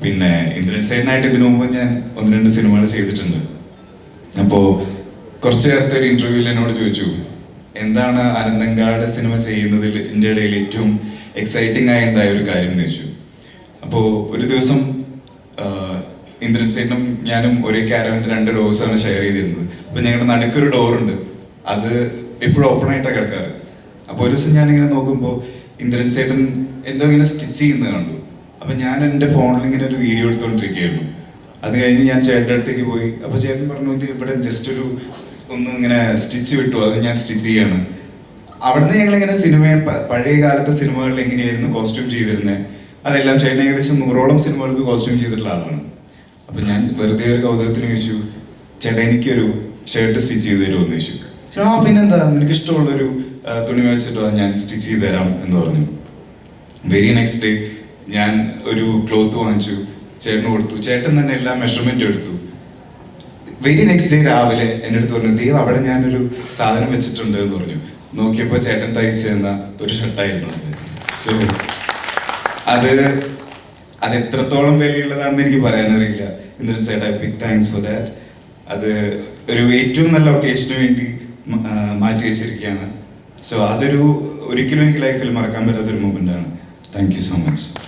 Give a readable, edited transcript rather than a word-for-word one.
പിന്നെ ഇന്ദ്രൻ സേനായിട്ട് ഇതിനു മുമ്പ് ഞാൻ 1-2 സിനിമകൾ ചെയ്തിട്ടുണ്ട്. അപ്പോൾ കുറച്ച് നേരത്തെ ഒരു ഇന്റർവ്യൂവിൽ എന്നോട് ചോദിച്ചു, എന്താണ് അനന്തങ്കാട് സിനിമ ചെയ്യുന്നതിൽ എൻ്റെ ഇടയിൽ ഏറ്റവും എക്സൈറ്റിംഗ് ആയി ഉണ്ടായ ഒരു കാര്യം എന്ന് ചോദിച്ചു. അപ്പോൾ ഒരു ദിവസം ഇന്ദ്രൻ സേനും ഞാനും ഒരേ ക്യാരവൻ്റെ 2 ഡോർസാണ് ഷെയർ ചെയ്തിരുന്നത്. അപ്പോൾ ഞങ്ങളുടെ നടുക്കൊരു ഡോറുണ്ട്, അത് എപ്പോഴും ഓപ്പൺ ആയിട്ടാണ് കിടക്കാറ്. അപ്പോൾ ഒരു ദിവസം ഞാനിങ്ങനെ നോക്കുമ്പോൾ ഇന്ദ്രൻ സേട്ടൻ എന്തോ ഇങ്ങനെ സ്റ്റിച്ച് ചെയ്യുന്നത് കണ്ടു. അപ്പം ഞാൻ എൻ്റെ ഫോണിൽ ഇങ്ങനെ ഒരു വീഡിയോ എടുത്തുകൊണ്ടിരിക്കുകയായിരുന്നു. അത് കഴിഞ്ഞ് ഞാൻ ചേട്ടൻ്റെ അടുത്തേക്ക് പോയി. അപ്പോൾ ചേട്ടൻ പറഞ്ഞു, ഇത് ഇവിടെ ജസ്റ്റ് ഒന്ന് ഇങ്ങനെ സ്റ്റിച്ച് വിട്ടു, അത് ഞാൻ സ്റ്റിച്ച് ചെയ്യാണ്. അവിടുന്ന് ഞങ്ങളിങ്ങനെ പഴയ കാലത്തെ സിനിമകളിൽ എങ്ങനെയായിരുന്നു കോസ്റ്റ്യൂം ചെയ്തിരുന്നത്, അതെല്ലാം ചേട്ടൻ ഏകദേശം 100ഓളം സിനിമകൾക്ക് കോസ്റ്റ്യൂം ചെയ്തിട്ടുള്ള ആളാണ്. അപ്പം ഞാൻ വെറുതെ ഒരു കൗതുകത്തിന് ചോദിച്ചു, ചേട്ടാ എനിക്കൊരു ഷർട്ട് സ്റ്റിച്ച് ചെയ്ത് തരുമോ എന്ന് ചോദിച്ചു. ആ പിന്നെന്താ, നിനക്ക് ഇഷ്ടമുള്ളൊരു തുണി വെച്ചിട്ടോ ഞാൻ സ്റ്റിച്ച് ചെയ്ത് തരാം എന്ന് പറഞ്ഞു. വെരി നെക്സ്റ്റ് ഡേ ഞാൻ ഒരു ക്ലോത്ത് വാങ്ങിച്ചു, ചേട്ടന് കൊടുത്തു. ചേട്ടൻ തന്നെ എല്ലാ മെഷർമെൻറ്റും എടുത്തു. വെരി നെക്സ്റ്റ് ഡേ രാവിലെ എൻ്റെ അടുത്ത് പറഞ്ഞു, ദൈവം അവിടെ ഞാനൊരു സാധനം വെച്ചിട്ടുണ്ട് എന്ന് പറഞ്ഞു. നോക്കിയപ്പോൾ ചേട്ടൻ തയ്ച്ചു തന്ന ഒരു ഷർട്ടായിരുന്നു അത്. സോ അത് എത്രത്തോളം വിലയുള്ളതാണെന്ന് എനിക്ക് പറയാനറിയില്ല. ഇന്ദ്രൻ സേട്ടാ, ബിഗ് താങ്ക്സ് ഫോർ ദാറ്റ്. അത് ഒരു ഏറ്റവും നല്ല ഒക്കേഷന് വേണ്ടി മാറ്റി വെച്ചിരിക്കുകയാണ്. സോ ഒരിക്കലും എനിക്ക് ലൈഫിൽ മറക്കാൻ പറ്റാത്തൊരു മൊമെൻ്റാണ്. Thank you so much.